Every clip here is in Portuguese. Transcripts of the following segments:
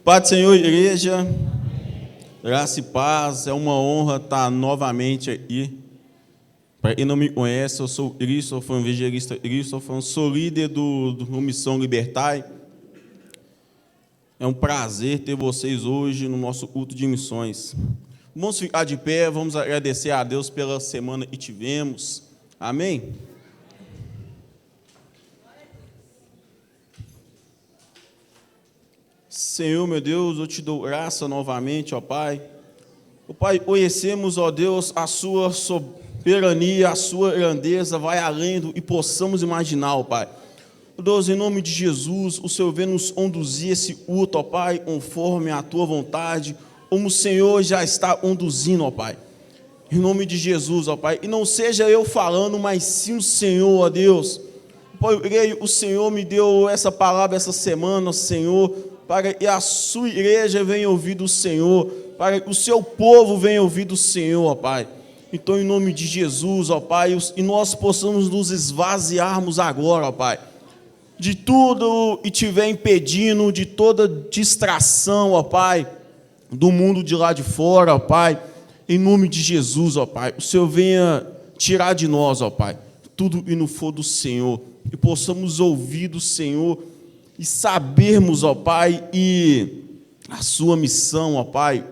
Paz do Senhor, igreja. Graça e paz. É uma honra estar novamente aqui. Para quem não me conhece, eu sou Christopher, evangelista Christopher, sou líder do Missão Libertai. É um prazer ter vocês hoje no nosso culto de missões. Vamos ficar de pé, vamos agradecer a Deus pela semana que tivemos. Amém? Senhor, meu Deus, eu te dou graça novamente, ó Pai. Ó Pai, conhecemos, ó Deus, a sua soberania, a sua grandeza, vai além do que possamos imaginar, ó Pai. Ó Deus, em nome de Jesus, o Senhor vem nos conduzir esse culto, ó Pai, conforme a tua vontade, como o Senhor já está conduzindo, ó Pai. Em nome de Jesus, ó Pai, e não seja eu falando, mas sim o Senhor, ó Deus. Pai, eu creio, o Senhor me deu essa palavra essa semana, Senhor, para que a sua igreja venha ouvir do Senhor, para que o seu povo venha ouvir do Senhor, ó Pai. Então, em nome de Jesus, ó Pai, e nós possamos nos esvaziarmos agora, ó Pai, de tudo que estiver impedindo, de toda distração, ó Pai, do mundo de lá de fora, ó Pai, em nome de Jesus, ó Pai, o Senhor venha tirar de nós, ó Pai, tudo que não for do Senhor, e possamos ouvir do Senhor, e sabermos, ó Pai, e a sua missão, ó Pai,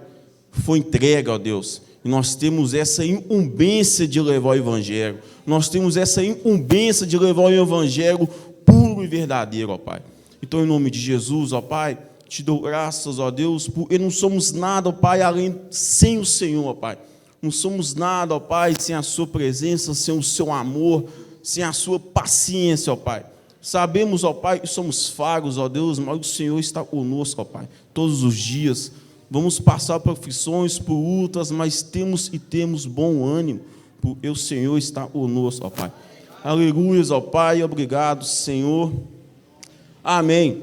foi entregue, ó Deus. E nós temos essa incumbência de levar o Evangelho. Nós temos essa incumbência de levar o Evangelho puro e verdadeiro, ó Pai. Então, em nome de Jesus, ó Pai, te dou graças, ó Deus, porque não somos nada, ó Pai, além sem o Senhor, ó Pai. Não somos nada, ó Pai, sem a sua presença, sem o seu amor, sem a sua paciência, ó Pai. Sabemos, ó Pai, que somos fracos, ó Deus, mas o Senhor está conosco, ó Pai, todos os dias. Vamos passar por aflições, por lutas, mas temos bom ânimo, porque o Senhor está conosco, ó Pai. Aleluia, ó Pai, obrigado, Senhor. Amém.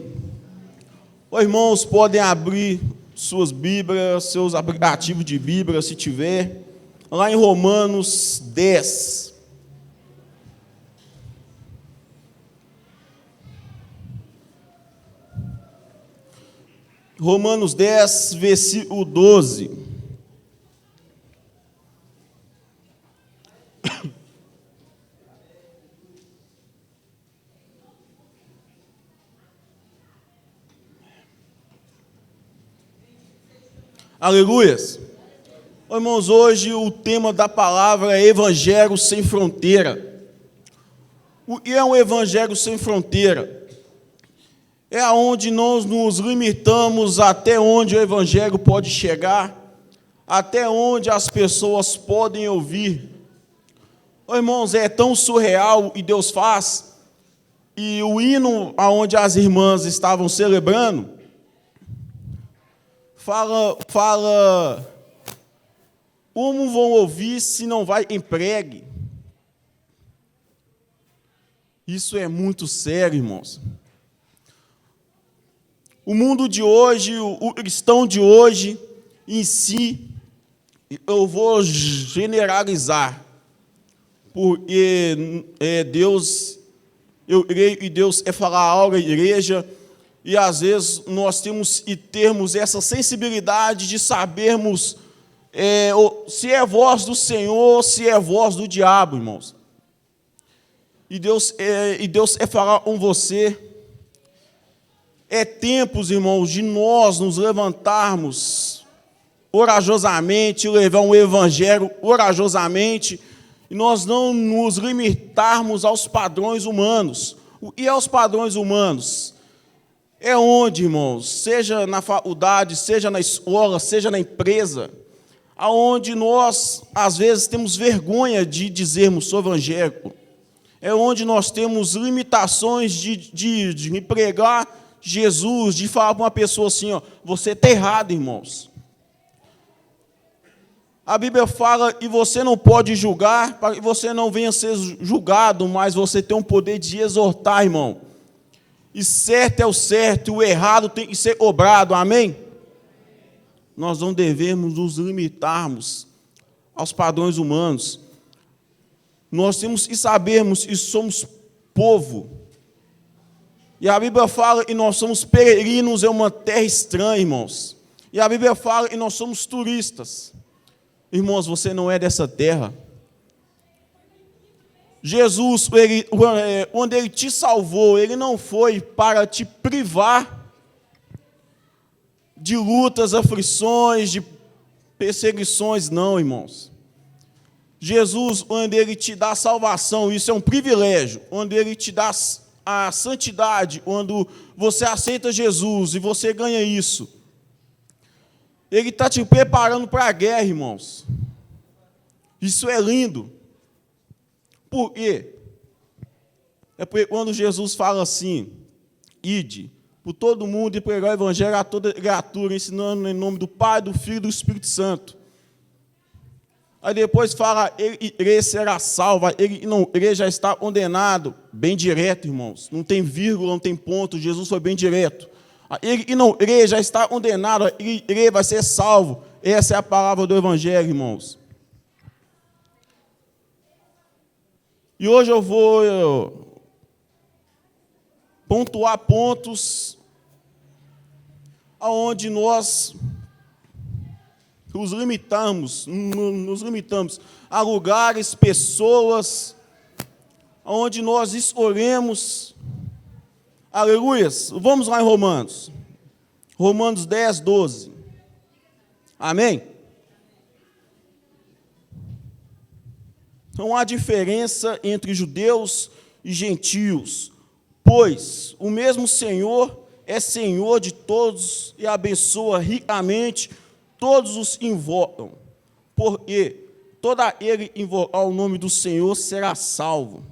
Os irmãos podem abrir suas Bíblias, seus aplicativos de Bíblia, se tiver, lá em Romanos 10. Romanos 10, versículo 12. Aleluias. Irmãos, hoje o tema da palavra é Evangelho sem fronteira. O que é um Evangelho sem fronteira? É aonde nós nos limitamos até onde o Evangelho pode chegar, até onde as pessoas podem ouvir. Oh, irmãos, é tão surreal o que Deus faz, e o hino aonde as irmãs estavam celebrando, fala como vão ouvir se não vai em pregue. Isso é muito sério, irmãos. O mundo de hoje, o cristão de hoje, em si, eu vou generalizar, porque Deus, eu creio que Deus é falar algo à igreja, e às vezes nós temos e termos essa sensibilidade de sabermos se é voz do Senhor, se é voz do diabo, irmãos. E Deus é falar com você. É tempos, irmãos, de nós nos levantarmos orajosamente, levar um evangelho orajosamente, e nós não nos limitarmos aos padrões humanos. E aos padrões humanos? É onde, irmãos, seja na faculdade, seja na escola, seja na empresa, aonde nós, às vezes, temos vergonha de dizermos o evangelho. É onde nós temos limitações de pregar Jesus, de falar para uma pessoa assim, ó, você está errado, irmãos. A Bíblia fala que você não pode julgar, para que você não venha a ser julgado, mas você tem um poder de exortar, irmão. E certo é o certo, e o errado tem que ser cobrado, amém? Nós não devemos nos limitarmos aos padrões humanos. Nós temos que sabermos que somos povo. E a Bíblia fala que nós somos peregrinos em uma terra estranha, irmãos. E a Bíblia fala que nós somos turistas. Irmãos, você não é dessa terra. Jesus, quando Ele te salvou, Ele não foi para te privar de lutas, aflições, de perseguições, não, irmãos. Jesus, onde Ele te dá salvação, isso é um privilégio, onde Ele te dá a santidade, quando você aceita Jesus e você ganha isso, Ele está te preparando para a guerra, irmãos. Isso é lindo. Por quê? É porque quando Jesus fala assim, ide por todo mundo e pregar o evangelho a toda criatura, ensinando em nome do Pai, do Filho e do Espírito Santo. Aí depois fala, ele será salvo, ele não, ele já está condenado. Bem direto, irmãos. Não tem vírgula, não tem ponto, Jesus foi bem direto. Ele não, ele já está condenado, ele vai ser salvo. Essa é a palavra do evangelho, irmãos. E hoje eu vou pontuar pontos aonde nós nos limitamos a lugares, pessoas, aonde nós escolhemos. Aleluias. Vamos lá em Romanos. Romanos 10, 12. Amém? Não há diferença entre judeus e gentios, pois o mesmo Senhor é Senhor de todos e abençoa ricamente todos os que invocam, porque todo aquele que invocar o nome do Senhor será salvo.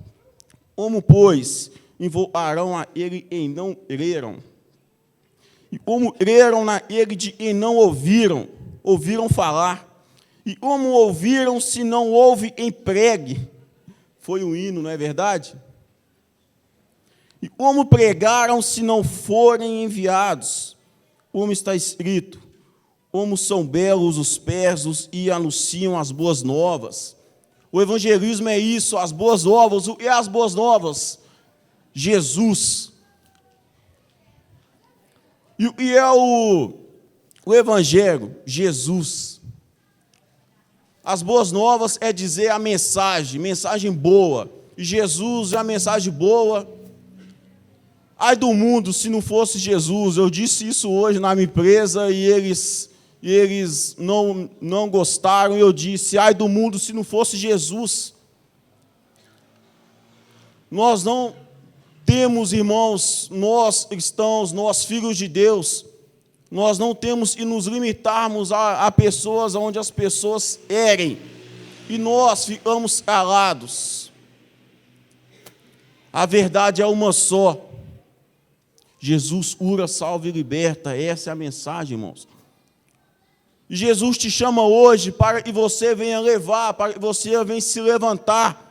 Como, pois, invocarão a ele e não creram? E como creram naquele de quem não ouviram falar? E como ouviram se não houve quem pregue? Foi um hino, não é verdade? E como pregaram se não forem enviados? Como está escrito, como são belos os pés dos que anunciam as boas novas. O evangelismo é isso, as boas novas. O que é as boas novas? Jesus. E o que é o evangelho? Jesus. As boas novas é dizer a mensagem boa. E Jesus é a mensagem boa. Ai do mundo se não fosse Jesus. Eu disse isso hoje na minha empresa e eles não gostaram. E eu disse, ai do mundo se não fosse Jesus. Nós não temos, irmãos, nós cristãos, nós filhos de Deus, nós não temos que nos limitarmos a pessoas onde as pessoas erem, e nós ficamos calados. A verdade é uma só. Jesus cura, salva e liberta. Essa é a mensagem, irmãos. E Jesus te chama hoje para que você venha levar, para que você venha se levantar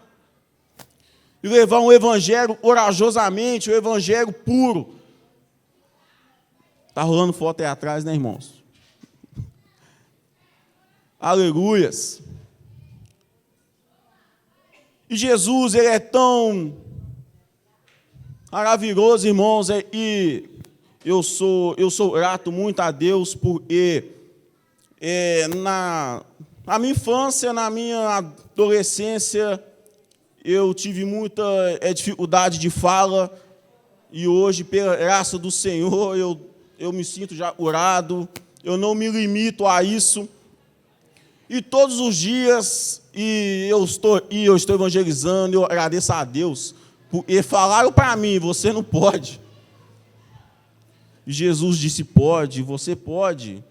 e levar um evangelho corajosamente, um evangelho puro. Está rolando foto aí atrás, né, irmãos? Aleluias. E Jesus, Ele é tão maravilhoso, irmãos, e eu sou grato muito a Deus, porque na minha infância, na minha adolescência, eu tive muita dificuldade de fala, e hoje, pela graça do Senhor, eu me sinto já curado, eu não me limito a isso. E todos os dias, eu estou evangelizando, eu agradeço a Deus, porque falaram para mim, você não pode. E Jesus disse, pode, você pode.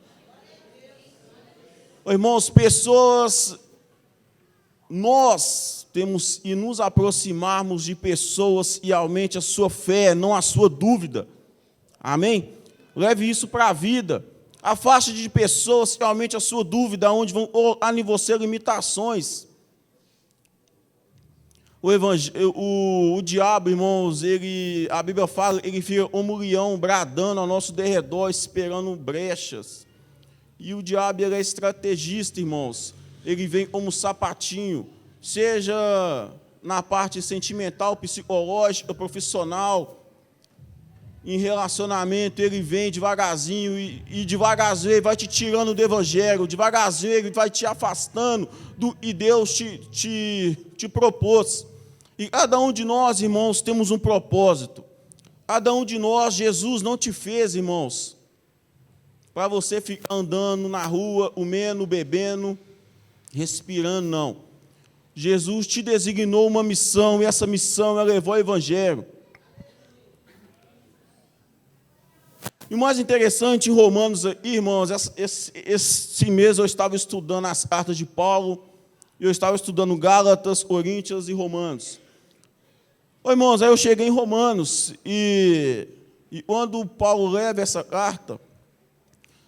Irmãos, pessoas, nós temos que nos aproximarmos de pessoas e aumente a sua fé, não a sua dúvida. Amém? Leve isso para a vida. Afaste de pessoas que aumente a sua dúvida, onde vão colocar em você limitações. O diabo, irmãos, a Bíblia fala, ele fica como um leão bradando ao nosso derredor, esperando brechas. E o diabo, ele é estrategista, irmãos. Ele vem como um sapatinho, seja na parte sentimental, psicológica, profissional. em relacionamento, ele vem devagarzinho e devagarzinho ele vai te tirando do evangelho, devagarzinho ele vai te afastando do que Deus te propôs. E cada um de nós, irmãos, temos um propósito. Cada um de nós, Jesus não te fez, irmãos, para você ficar andando na rua, comendo, bebendo, respirando, não. Jesus te designou uma missão, e essa missão levou ao evangelho. E o mais interessante em Romanos, irmãos, esse mês eu estava estudando as cartas de Paulo, eu estava estudando Gálatas, Coríntios e Romanos. Irmãos, aí eu cheguei em Romanos, e quando Paulo leva essa carta,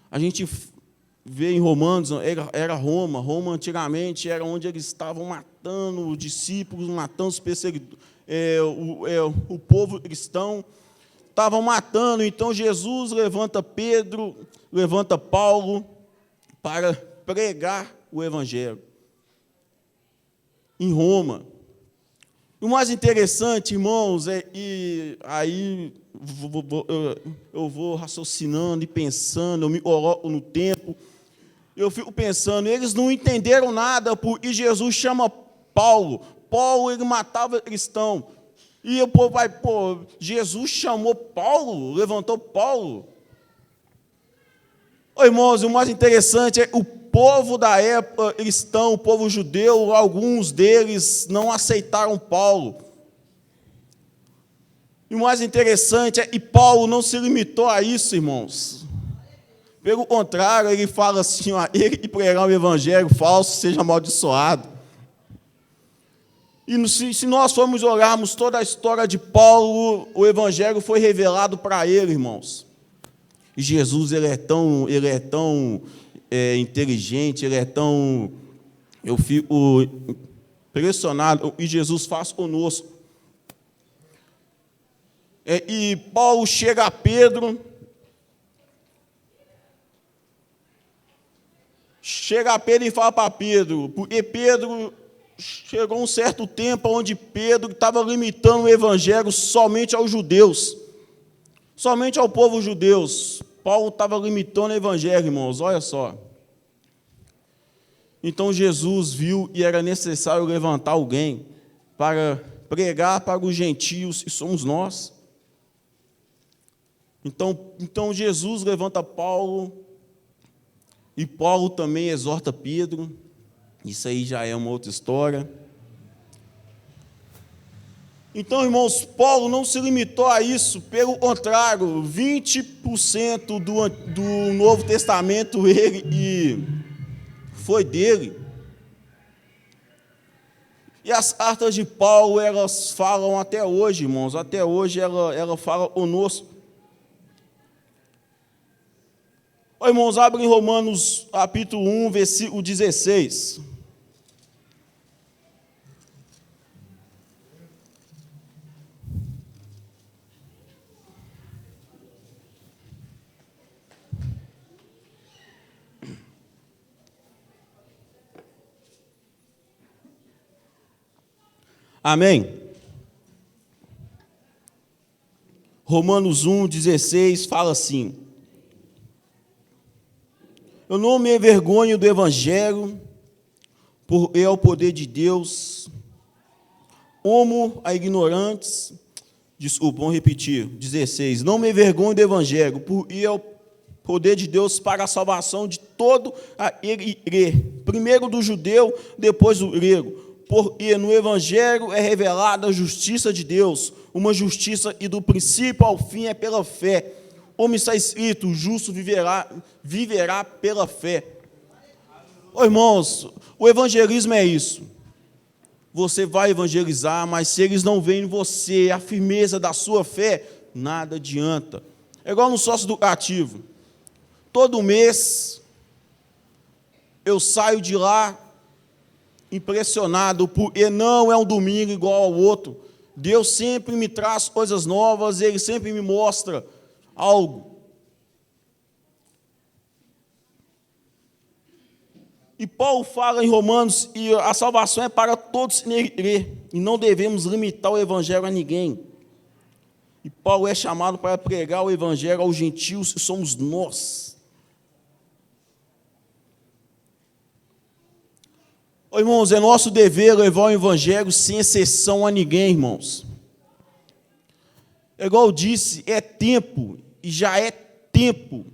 a gente vê em Romanos, era Roma. Roma antigamente era onde eles estavam matando os discípulos, matando os perseguidores, o povo cristão. Estavam matando, então Jesus levanta Pedro, levanta Paulo para pregar o evangelho em Roma. O mais interessante, irmãos, aí eu vou raciocinando e pensando, eu me coloco no tempo, eu fico pensando, eles não entenderam nada, porque Jesus chama Paulo, ele matava cristão. E o povo vai, Jesus chamou Paulo, levantou Paulo. Irmãos, o mais interessante é o povo da época cristão, o povo judeu, alguns deles não aceitaram Paulo. E o mais interessante é que Paulo não se limitou a isso, irmãos. Pelo contrário, ele fala assim, ele que pregar um evangelho falso seja amaldiçoado. E se nós formos olharmos toda a história de Paulo, o evangelho foi revelado para ele, irmãos. E Jesus, ele é tão inteligente, ele é tão... Eu fico impressionado o que Jesus faz conosco. E Paulo chega a Pedro, e fala para Pedro, porque Pedro... Chegou um certo tempo onde Pedro estava limitando o evangelho somente aos judeus, somente ao povo judeu. Paulo estava limitando o evangelho, irmãos, olha só. Então Jesus viu que era necessário levantar alguém para pregar para os gentios, e somos nós. Então Jesus levanta Paulo, e Paulo também exorta Pedro. Isso aí já é uma outra história. Então, irmãos, Paulo não se limitou a isso, pelo contrário, 20% do Novo Testamento foi dele. E as cartas de Paulo, elas falam até hoje, irmãos, até hoje ela fala conosco. Irmãos, abrem Romanos capítulo 1, versículo 16. Amém? Romanos 1, 16 fala assim: eu não me envergonho do evangelho, porque é o poder de Deus, como a ignorantes, vamos repetir, 16, não me envergonho do evangelho, porque é o poder de Deus para a salvação de todo aquele que crê, primeiro do judeu, depois do grego, porque no evangelho é revelada a justiça de Deus, uma justiça que do princípio ao fim é pela fé, como está escrito, o justo viverá pela fé. Irmãos, o evangelismo é isso. Você vai evangelizar, mas se eles não veem em você a firmeza da sua fé, nada adianta. É igual no sócio educativo. Todo mês eu saio de lá impressionado, porque não é um domingo igual ao outro. Deus sempre me traz coisas novas, Ele sempre me mostra algo. E Paulo fala em Romanos, e a salvação é para todos que nele crê, e não devemos limitar o evangelho a ninguém. E Paulo é chamado para pregar o evangelho aos gentios, e somos nós. Ô, irmãos, é nosso dever levar o evangelho sem exceção a ninguém, irmãos. É igual eu disse, é tempo, e já é tempo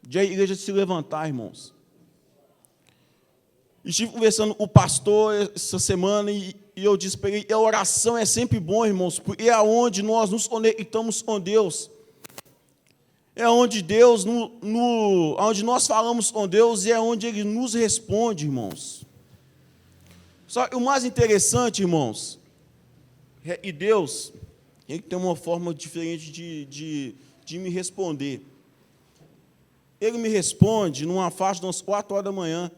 de a igreja se levantar, irmãos. Estive conversando com o pastor essa semana e eu disse para ele, a oração é sempre bom, irmãos, porque é onde nós nos conectamos com Deus. É onde Deus, onde nós falamos com Deus e é onde Ele nos responde, irmãos. Só que o mais interessante, irmãos, e Deus, Ele tem uma forma diferente de me responder. Ele me responde numa faixa de umas 4 horas da manhã,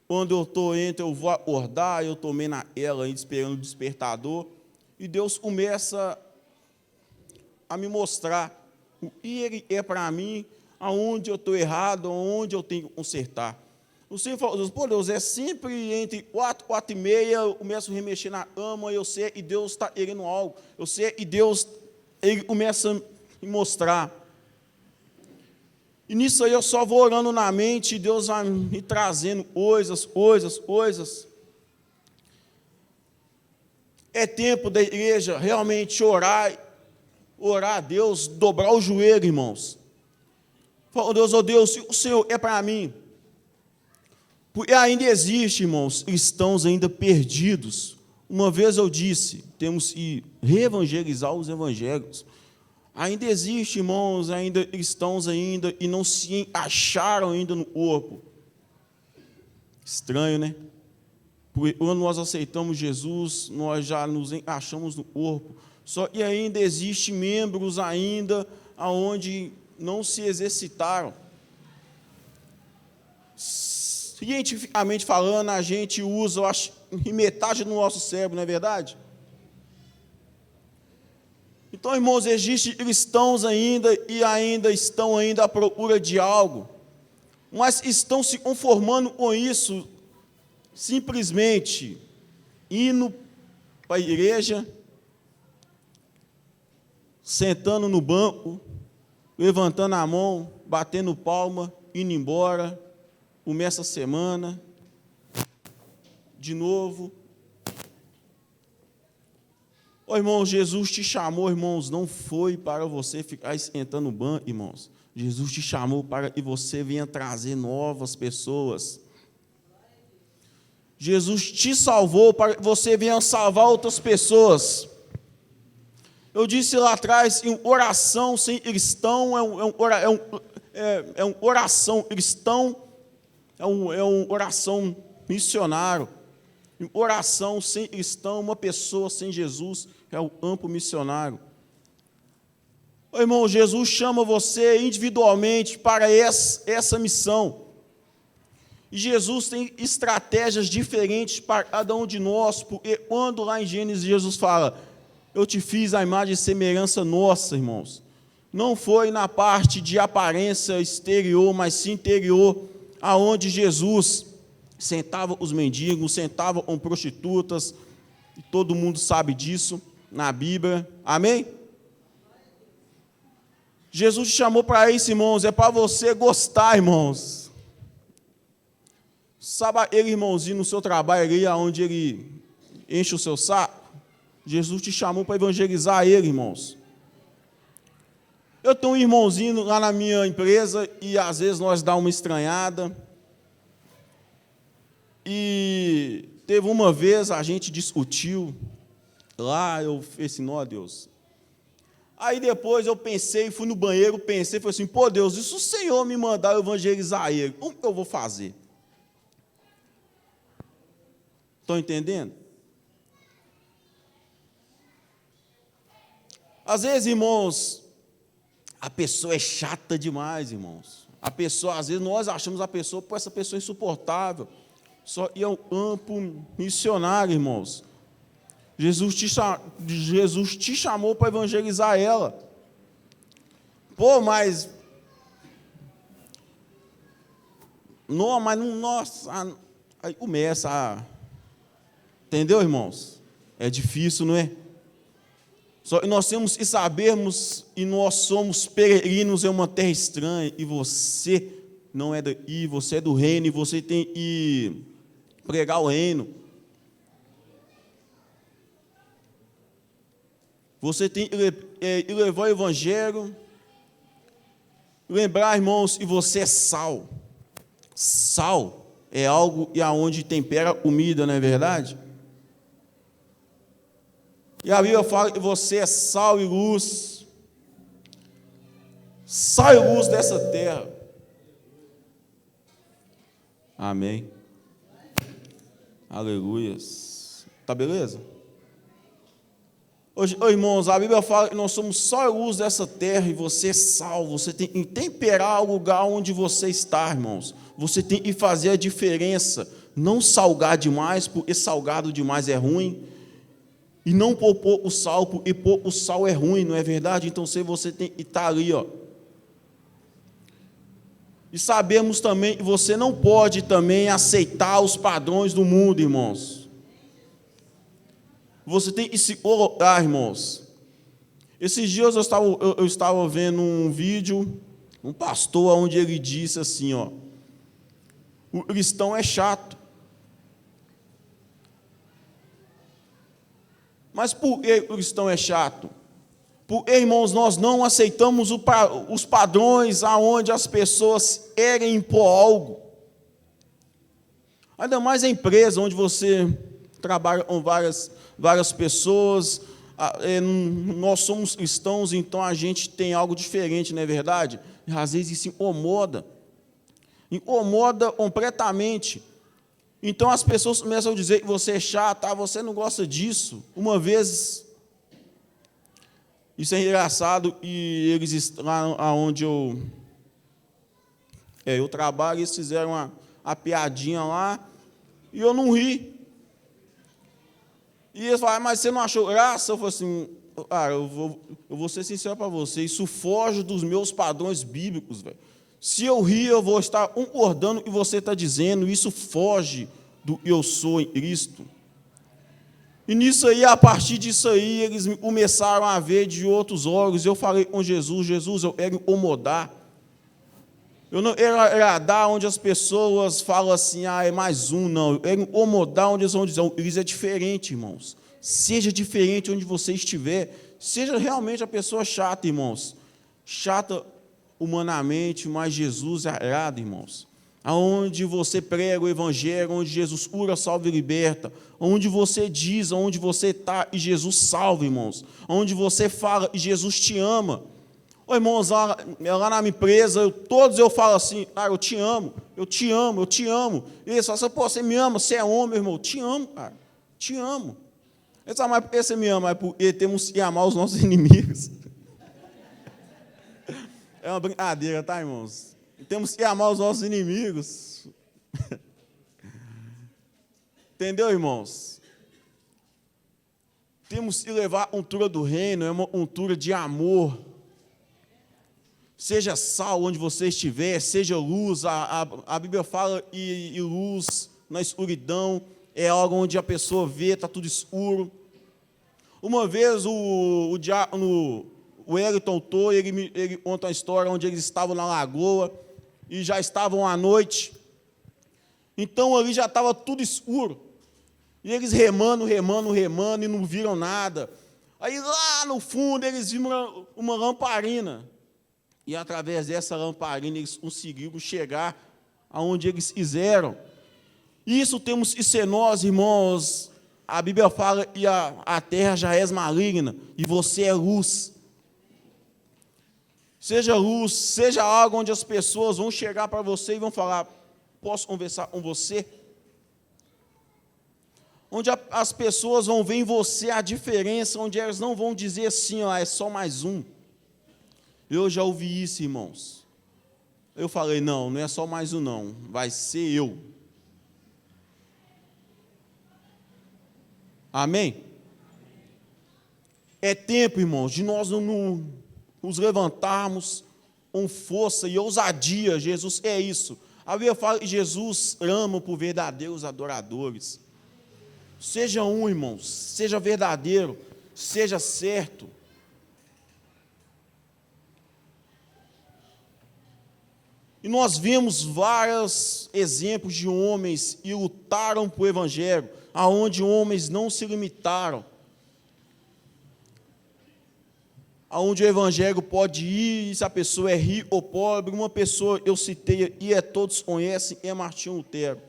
quando eu vou acordar, eu estou meio na ela, ainda esperando o despertador, e Deus começa a me mostrar o que Ele é para mim, aonde eu estou errado, aonde eu tenho que consertar. O Senhor falou, pô, Deus, é sempre entre 4 e meia, eu começo a remexer na cama, eu sei, e Deus está querendo algo, eu sei, e Deus, Ele começa a me mostrar. E nisso aí eu só vou orando na mente, e Deus vai me trazendo coisas. É tempo da igreja realmente orar a Deus, dobrar o joelho, irmãos. Fala, Deus, oh Deus, se o Senhor é para mim, porque ainda existe, irmãos, cristãos ainda perdidos. Uma vez eu disse, temos que reevangelizar os evangélicos. Ainda existe, irmãos, ainda cristãos ainda, e não se acharam ainda no corpo. Estranho, né? Porque quando nós aceitamos Jesus, nós já nos achamos no corpo. Só que ainda existe membros ainda aonde não se exercitaram. Cientificamente falando, a gente usa, eu acho, metade do nosso cérebro, não é verdade? Então, irmãos, existem cristãos ainda e ainda estão ainda à procura de algo, mas estão se conformando com isso, simplesmente indo para a igreja, sentando no banco, levantando a mão, batendo palma, indo embora, começa a semana, de novo. Ô, irmão, Jesus te chamou, irmãos, não foi para você ficar esquentando no banco, irmãos. Jesus te chamou para que você venha trazer novas pessoas. Jesus te salvou para que você venha salvar outras pessoas. Eu disse lá atrás, em oração sem cristão é um oração cristão, é um oração missionário. Em oração sem cristão, uma pessoa sem Jesus é o campo missionário. Ô, irmão, Jesus chama você individualmente para essa missão. E Jesus tem estratégias diferentes para cada um de nós, porque quando lá em Gênesis Jesus fala, eu te fiz a imagem e semelhança nossa, irmãos. Não foi na parte de aparência exterior, mas sim interior, aonde Jesus sentava os mendigos, sentava com prostitutas, e todo mundo sabe disso na Bíblia, amém? Jesus te chamou para isso, irmãos, é para você gostar, irmãos. Sabe aquele irmãozinho no seu trabalho ali, onde ele enche o seu saco? Jesus te chamou para evangelizar ele, irmãos. Eu tenho um irmãozinho lá na minha empresa, e às vezes nós dá uma estranhada, e teve uma vez, a gente discutiu, lá eu falei assim, ó Deus. Aí depois eu pensei, fui no banheiro, pensei, falei assim, pô Deus, e se o Senhor me mandar eu evangelizar ele, como que eu vou fazer? Estão entendendo? Às vezes, irmãos, a pessoa é chata demais, irmãos. A pessoa, às vezes, nós achamos a pessoa, pô, essa pessoa é insuportável. Só que é um campo missionário, irmãos. Jesus te chamou para evangelizar ela. Pô, mas... Não, mas não... Nossa, aí começa a... Entendeu, irmãos? É difícil, não é? Só que nós temos que sabermos, e nós somos peregrinos em uma terra estranha, e você não é daqui, você é do reino, e você tem que pregar o reino. Você tem que levar o evangelho. Lembrar, irmãos, que você é sal. Sal é algo e aonde tempera a comida, não é verdade? E a Bíblia fala que você é sal e luz. Sal e luz dessa terra. Amém. Aleluias. Tá beleza? Hoje, irmãos, a Bíblia fala que nós somos só a luz dessa terra e você é sal, você tem que temperar o lugar onde você está, irmãos. Você tem que fazer a diferença, não salgar demais, porque salgado demais é ruim, e não pôr pouco sal, porque pouco sal é ruim, não é verdade? Então você tem que estar ali, ó. E sabemos também que você não pode também aceitar os padrões do mundo, irmãos. Você tem que se colocar, irmãos. Esses dias eu estava vendo um vídeo, um pastor, onde ele disse assim, ó, o cristão é chato. Mas por que o cristão é chato? Porque, irmãos, nós não aceitamos os padrões aonde as pessoas querem impor algo. Ainda mais a empresa onde você trabalha com várias pessoas, nós somos cristãos, então a gente tem algo diferente, não é verdade? E às vezes isso incomoda completamente. Então as pessoas começam a dizer que você é chato, você não gosta disso. Uma vez, isso é engraçado, e eles lá onde eu trabalho, eles fizeram a piadinha lá, e eu não ri. E eles falaram, mas você não achou graça? Eu falei assim, cara, eu vou ser sincero para você, isso foge dos meus padrões bíblicos, velho. Se eu rir, eu vou estar concordando o que você está dizendo, isso foge do que eu sou em Cristo. E nisso aí, a partir disso aí, eles começaram a ver de outros olhos. Eu falei com Jesus, eu quero incomodar. Eu não quero agradar onde as pessoas falam assim, é mais um, não. Eu quero incomodar onde eles vão dizer, eles é diferente, irmãos. Seja diferente onde você estiver. Seja realmente a pessoa chata, irmãos. Chata humanamente, mas Jesus agrada, irmãos. Aonde você prega o evangelho, onde Jesus cura, salva e liberta. Onde você diz, onde você está e Jesus salva, irmãos. Onde você fala e Jesus te ama. Ô, irmãos, lá na minha empresa, todos eu falo assim, eu te amo, eu te amo, eu te amo. E eles falam assim, pô, você me ama, você é homem, irmão, eu te amo, cara, te amo. Eles falam, mas por que você me ama? É porque temos que amar os nossos inimigos. É uma brincadeira, tá, irmãos? Temos que amar os nossos inimigos. Entendeu, irmãos? Temos que levar a cultura do reino, é uma cultura de amor. Seja sal onde você estiver, seja luz, a Bíblia fala e luz na escuridão, é algo onde a pessoa vê, está tudo escuro. Uma vez o diácono Wellington Tô, ele conta uma história onde eles estavam na lagoa e já estavam à noite, então ali já estava tudo escuro, e eles remando e não viram nada. Aí lá no fundo eles viram uma lamparina. E através dessa lamparina eles conseguiram chegar aonde eles quiseram. Isso temos que ser nós, irmãos. A Bíblia fala que a terra já é maligna e você é luz. Seja luz, seja algo onde as pessoas vão chegar para você e vão falar, posso conversar com você? Onde as pessoas vão ver em você a diferença, onde elas não vão dizer assim, é só mais um. Eu já ouvi isso, irmãos. Eu falei, não é só mais um não, vai ser eu. Amém? É tempo, irmãos, de nós nos levantarmos com força e ousadia. Jesus é isso. A Bíblia fala que Jesus ama por verdadeiros adoradores. Seja um, irmãos, seja verdadeiro, seja certo. E nós vemos vários exemplos de homens que lutaram por evangelho, aonde homens não se limitaram, aonde o evangelho pode ir, se a pessoa é rica ou pobre. Uma pessoa, eu citei, e todos conhecem, é Martinho Lutero.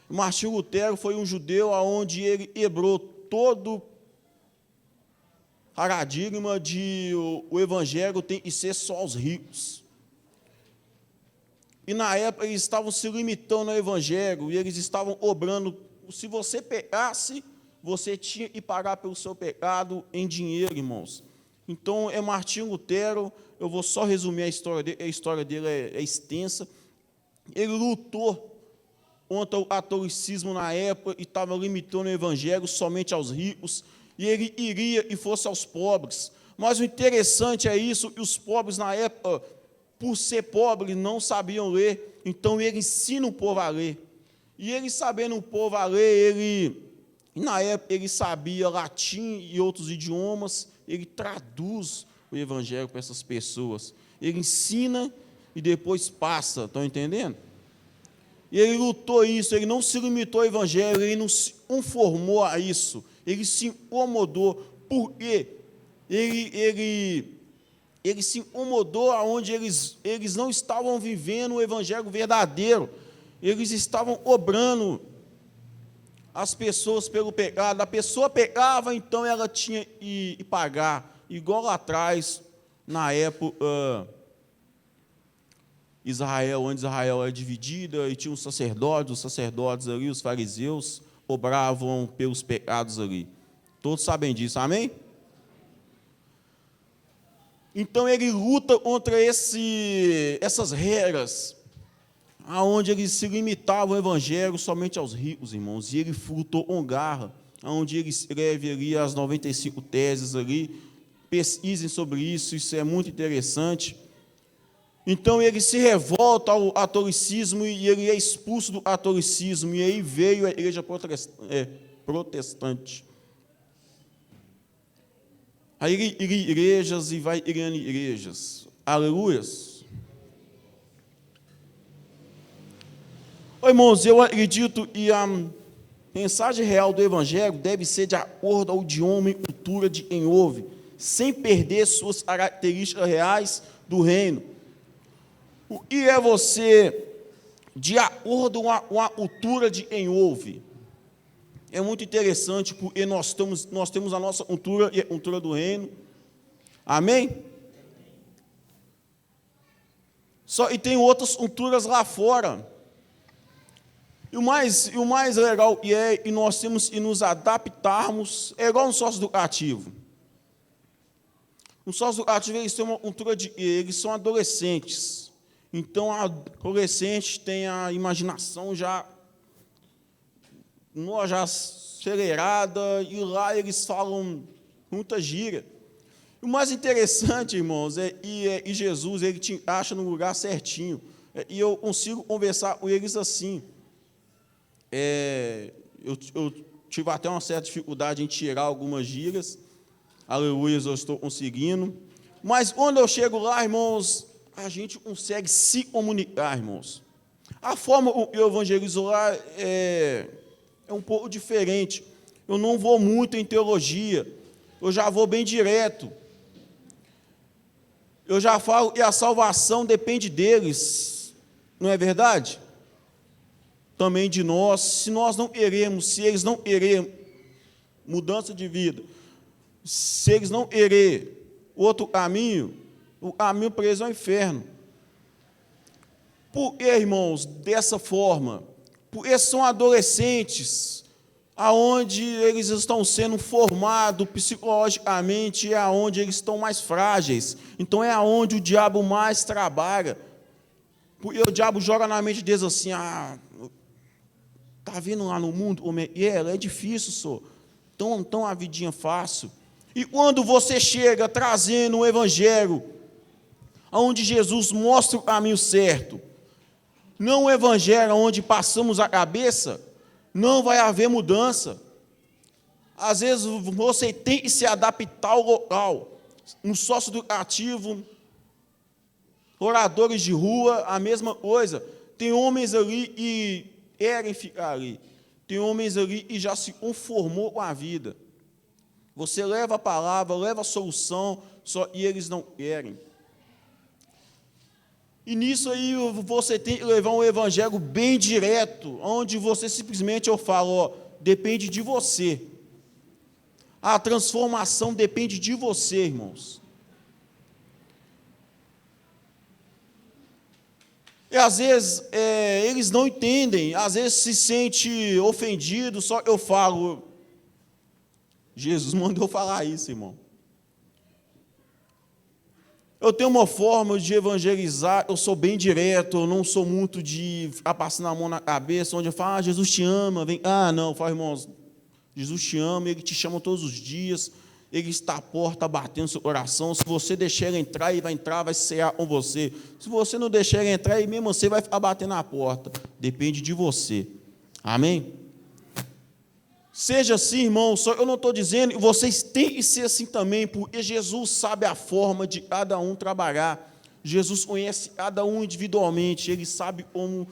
Martinho Lutero foi um judeu aonde ele quebrou todo paradigma de o evangelho tem que ser só aos ricos. E na época eles estavam se limitando ao evangelho, e eles estavam obrando. Se você pecasse, você tinha que pagar pelo seu pecado em dinheiro, irmãos. Então, é Martinho Lutero, eu vou só resumir a história dele é extensa. Ele lutou contra o catolicismo na época e estava limitando o evangelho somente aos ricos, e ele iria e fosse aos pobres. Mas o interessante é isso, que os pobres na época, por ser pobre, não sabiam ler, então ele ensina o povo a ler. E ele sabendo o povo a ler, na época ele sabia latim e outros idiomas, ele traduz o evangelho para essas pessoas. Ele ensina e depois passa, estão entendendo? E ele lutou isso, ele não se limitou ao evangelho, ele não se conformou a isso, ele se incomodou, porque ele se incomodou aonde eles não estavam vivendo o evangelho verdadeiro, eles estavam obrando as pessoas pelo pecado. A pessoa pecava, então ela tinha que pagar, igual lá atrás, na época, Israel, onde Israel era dividida, e tinha os sacerdotes ali, os fariseus, obravam pelos pecados ali. Todos sabem disso, amém? Então ele luta contra essas regras, aonde eles se limitavam o evangelho somente aos ricos, irmãos, e ele lutou com garra, aonde ele escreve ali as 95 teses ali, pesquisem sobre isso é muito interessante. Então ele se revolta ao catolicismo e ele é expulso do catolicismo, e aí veio a igreja protestante. Aí ele iria igrejas e vai criando igrejas. Aleluias. Irmãos, eu acredito que a mensagem real do evangelho deve ser de acordo ao idioma e cultura de quem ouve, sem perder suas características reais do reino. O que é você de acordo com a cultura de quem ouve? É muito interessante, porque nós temos a nossa cultura e a cultura do reino. Amém? E tem outras culturas lá fora. E o mais legal e nós temos que nos adaptarmos, é igual um sócio educativo. Um sócio educativo, eles têm uma cultura eles são adolescentes. Então, a adolescente tem a imaginação já acelerada, e lá eles falam muita gíria. O mais interessante, irmãos, e Jesus, ele te acha no lugar certinho, e eu consigo conversar com eles assim. Eu tive até uma certa dificuldade em tirar algumas gírias, aleluia, eu estou conseguindo, mas quando eu chego lá, irmãos, a gente consegue se comunicar, irmãos. A forma que eu evangelizo lá é um pouco diferente. Eu não vou muito em teologia, eu já vou bem direto. Eu já falo que a salvação depende deles, não é verdade? Também de nós, se nós não queremos, se eles não querem mudança de vida, se eles não querem outro caminho, o caminho para eles é o inferno. Por que, irmãos, dessa forma? Porque são adolescentes, aonde eles estão sendo formados psicologicamente, é aonde eles estão mais frágeis. Então é aonde o diabo mais trabalha. Porque o diabo joga na mente deles assim, tá vendo lá no mundo como é difícil, só. Tão a vidinha fácil. E quando você chega trazendo o evangelho, onde Jesus mostra o caminho certo, não o evangelho onde passamos a cabeça, não vai haver mudança. Às vezes você tem que se adaptar ao local. No sócio educativo, Oradores de rua, a mesma coisa. Tem homens ali e querem ficar ali. Tem homens ali e já se conformou com a vida. Você leva a palavra, leva a solução, e eles não querem. E nisso aí você tem que levar um evangelho bem direto, onde você simplesmente, eu falo, ó, depende de você. A transformação depende de você, irmãos. E às vezes eles não entendem, às vezes se sente ofendido, só eu falo, Jesus mandou falar isso, irmão. Eu tenho uma forma de evangelizar, eu sou bem direto, eu não sou muito de ficar passando a mão na cabeça, onde eu falo, Jesus te ama, vem. Não, eu falo, irmãos, Jesus te ama, Ele te chama todos os dias, Ele está à porta batendo no seu coração. Se você deixar Ele entrar, Ele vai entrar, vai cear com você. Se você não deixar Ele entrar, Ele mesmo você vai ficar batendo na porta. Depende de você. Amém? Seja assim, irmão, só eu não estou dizendo, vocês têm que ser assim também, porque Jesus sabe a forma de cada um trabalhar. Jesus conhece cada um individualmente, Ele sabe como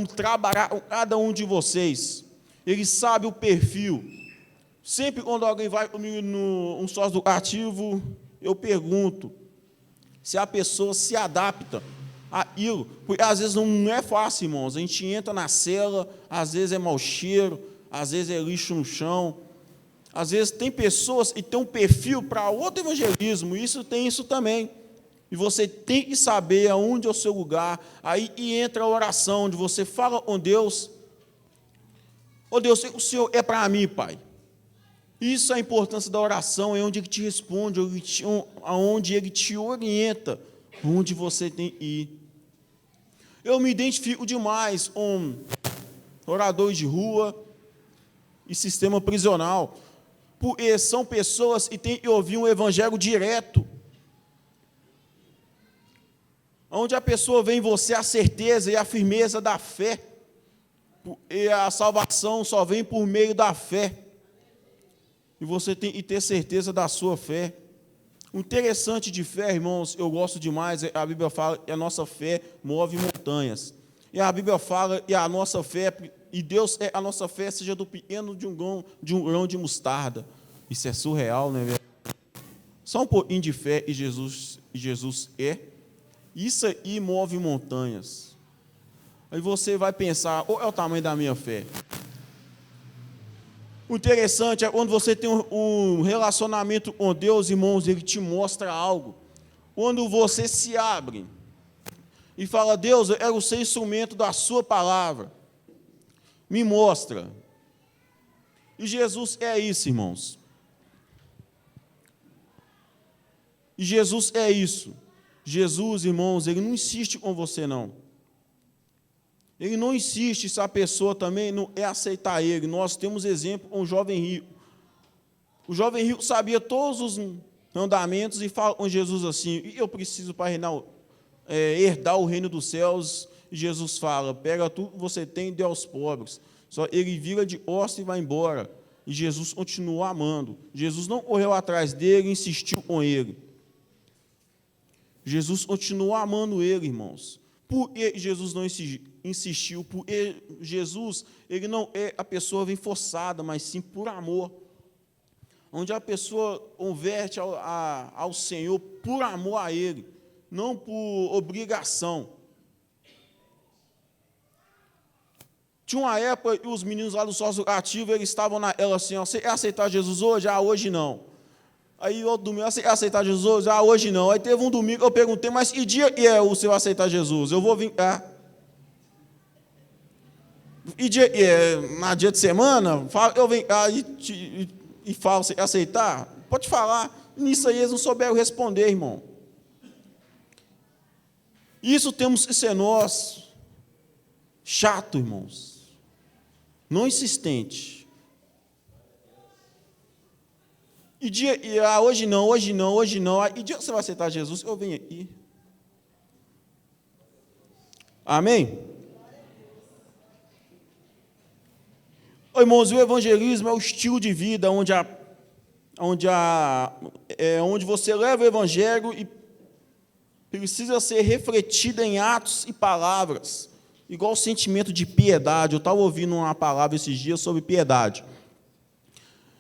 trabalhar com cada um de vocês. Ele sabe o perfil. Sempre quando alguém vai comigo num sócio educativo, eu pergunto se a pessoa se adapta àquilo. Porque às vezes não é fácil, irmãos. A gente entra na cela, às vezes é mau cheiro, às vezes é lixo no chão. Às vezes tem pessoas e tem um perfil para outro evangelismo, isso tem isso também. E você tem que saber aonde é o seu lugar. Aí entra a oração, onde você fala com Deus. Ô Deus, o Senhor é para mim, Pai. Isso é a importância da oração, é onde Ele te responde, onde Ele te orienta, onde você tem que ir. Eu me identifico demais com oradores de rua e sistema prisional, porque são pessoas que têm que ouvir um evangelho direto, onde a pessoa vê em você a certeza e a firmeza da fé, e a salvação só vem por meio da fé, e você tem que ter certeza da sua fé. O interessante de fé, irmãos, eu gosto demais, a Bíblia fala que a nossa fé move montanhas, e a Bíblia fala que a nossa fé, e Deus é a nossa fé, seja do pequeno de um grão de mostarda. Isso é surreal, né, velho? Só um pouquinho de fé e Jesus é. Isso aí move montanhas. Aí você vai pensar, qual é o tamanho da minha fé? O interessante é quando você tem um relacionamento com Deus, irmãos, Ele te mostra algo. Quando você se abre e fala, Deus, eu quero ser instrumento da sua palavra. Me mostra. E Jesus é isso, irmãos. E Jesus é isso. Jesus, irmãos, Ele não insiste com você, não. Ele não insiste se a pessoa também não é aceitar Ele. Nós temos exemplo com o jovem rico. O jovem rico sabia todos os mandamentos e fala com Jesus assim, e eu preciso para herdar o reino dos céus. E Jesus fala, pega tudo que você tem e dê aos pobres. Só ele vira de costas e vai embora. E Jesus continuou amando. Jesus não correu atrás dele e insistiu com ele. Jesus continuou amando ele, irmãos. Por que Jesus não insistiu? Porque Jesus, ele não é a pessoa vem forçada, mas sim por amor. Onde a pessoa converte ao Senhor por amor a Ele, não por obrigação. Tinha uma época que os meninos lá do sócio educativo, eles estavam ela assim, ó, você quer aceitar Jesus hoje? Hoje não. Aí outro domingo, você quer aceitar Jesus hoje? Hoje não. Aí teve um domingo, eu perguntei, mas que dia é o seu aceitar Jesus? Eu vou vir cá. E na dia de semana, eu venho cá e falo, você quer aceitar? Pode falar. Nisso aí eles não souberam responder, irmão. Isso temos que ser nós. Chato, irmãos. Não insistente. Hoje não. E dia que você vai aceitar Jesus, eu venho aqui. Amém? Irmãos, o evangelismo é o estilo de vida onde você leva o evangelho precisa ser refletida em atos e palavras, igual o sentimento de piedade. Eu estava ouvindo uma palavra esses dias sobre piedade.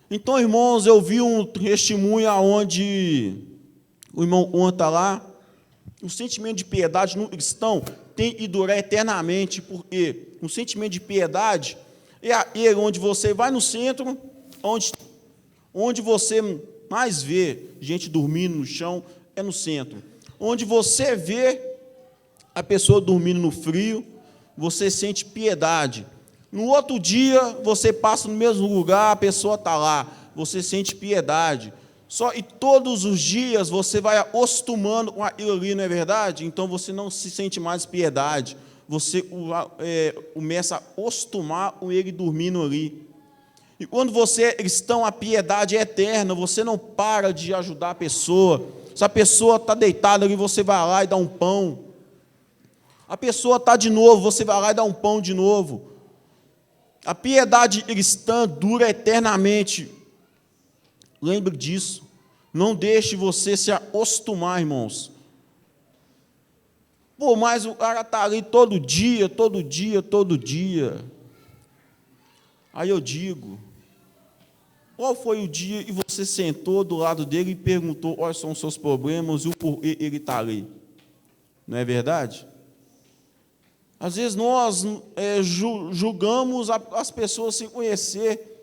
Então, irmãos, eu vi um testemunho onde o irmão está lá. O sentimento de piedade no cristão tem e durar eternamente, porque o sentimento de piedade é aquele onde você vai no centro, onde você mais vê gente dormindo no chão, é no centro. Onde você vê a pessoa dormindo no frio, você sente piedade. No outro dia, você passa no mesmo lugar, a pessoa está lá, você sente piedade. E todos os dias você vai acostumando com aquilo ali, não é verdade? Então você não se sente mais piedade. Você começa a acostumar com ele dormindo ali. E quando você é cristão, a piedade é eterna, você não para de ajudar a pessoa. Se a pessoa está deitada ali, você vai lá e dá um pão. A pessoa está de novo, você vai lá e dá um pão de novo. A piedade cristã dura eternamente. Lembre disso. Não deixe você se acostumar, irmãos. Mas o cara está ali todo dia. Aí eu digo, qual foi o dia e você sentou do lado dele e perguntou quais são os seus problemas e o porquê ele está ali? Não é verdade? Às vezes nós julgamos as pessoas sem conhecer.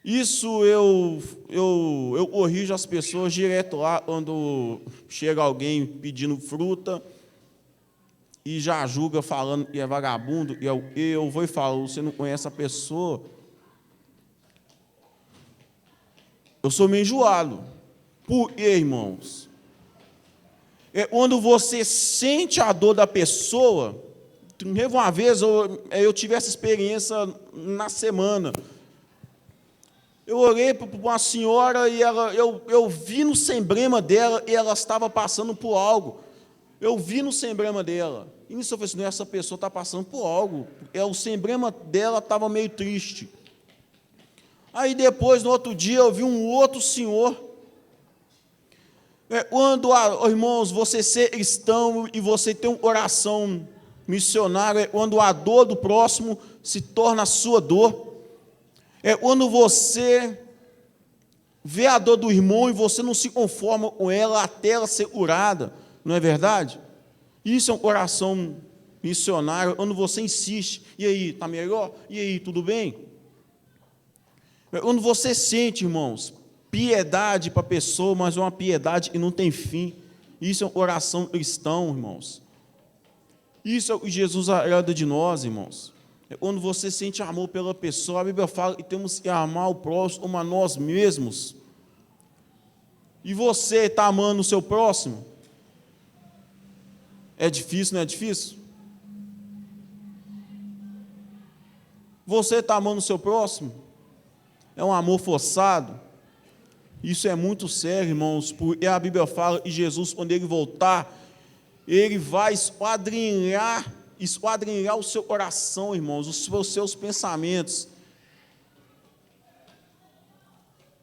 Isso eu corrijo as pessoas direto lá, quando chega alguém pedindo fruta e já julga falando que é vagabundo, e eu vou e falo, você não conhece a pessoa. Eu sou meio enjoado. Por quê, irmãos? É quando você sente a dor da pessoa. Uma vez eu tive essa experiência na semana. Eu olhei para uma senhora e eu vi no semblema dela e ela estava passando por algo. Eu vi no semblema dela. E nisso eu falei assim, essa pessoa está passando por algo. O semblema dela estava meio triste. Aí depois, no outro dia, eu vi um outro senhor. Quando, irmãos, você ser cristão e você ter um coração missionário, é quando a dor do próximo se torna a sua dor. É quando você vê a dor do irmão e você não se conforma com ela até ela ser curada, não é verdade? Isso é um coração missionário, quando você insiste, e aí, está melhor? E aí, tudo bem? É quando você sente, irmãos, piedade para a pessoa, mas é uma piedade que não tem fim. Isso é um coração cristão, irmãos. Isso é o que Jesus agrada de nós, irmãos. É quando você sente amor pela pessoa. A Bíblia fala que temos que amar o próximo como a nós mesmos. E você está amando o seu próximo? É difícil, não é difícil? Você está amando o seu próximo? É um amor forçado? Isso é muito sério, irmãos, porque a Bíblia fala que Jesus, quando ele voltar, ele vai esquadrinhar o seu coração, irmãos, os seus pensamentos.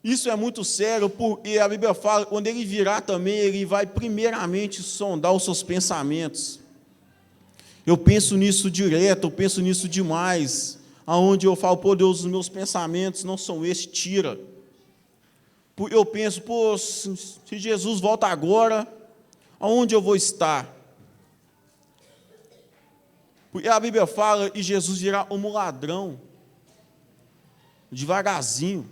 Isso é muito sério, porque a Bíblia fala que quando ele virá também, ele vai primeiramente sondar os seus pensamentos. Eu penso nisso direto, eu penso nisso demais, aonde eu falo, pô, Deus, os meus pensamentos não são esses, tira. Eu penso, pô, se Jesus volta agora, aonde eu vou estar? Porque a Bíblia fala que Jesus virá como ladrão, devagarzinho.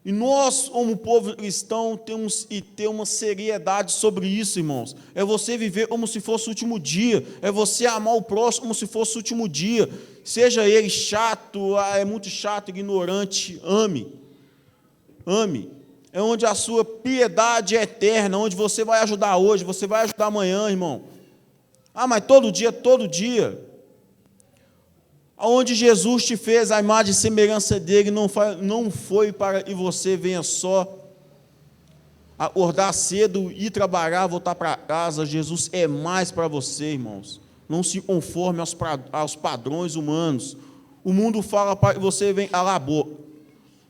E nós, como povo cristão, temos que ter uma seriedade sobre isso, irmãos. É você viver como se fosse o último dia. É você amar o próximo como se fosse o último dia. Seja ele chato, é muito chato, ignorante, ame. Ame. É onde a sua piedade é eterna, onde você vai ajudar hoje, você vai ajudar amanhã, irmão. Mas todo dia. Onde Jesus te fez a imagem e semelhança dele, não foi para que você venha só acordar cedo, ir trabalhar, voltar para casa. Jesus é mais para você, irmãos. Não se conforme aos padrões humanos. O mundo fala para que você venha calar a boca.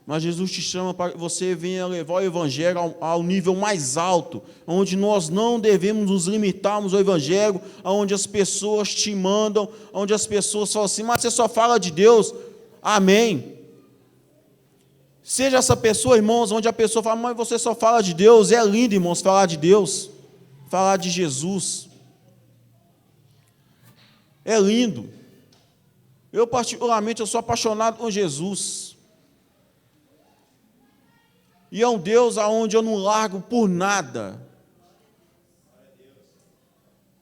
Mas Jesus te chama para que você venha levar o Evangelho ao nível mais alto, onde nós não devemos nos limitarmos ao Evangelho, onde as pessoas te mandam, onde as pessoas falam assim, mas você só fala de Deus. Amém. Seja essa pessoa, irmãos, onde a pessoa fala, mas você só fala de Deus. É lindo, irmãos, falar de Deus, falar de Jesus. É lindo. Eu, particularmente, eu sou apaixonado por Jesus. E é um Deus aonde eu não largo por nada.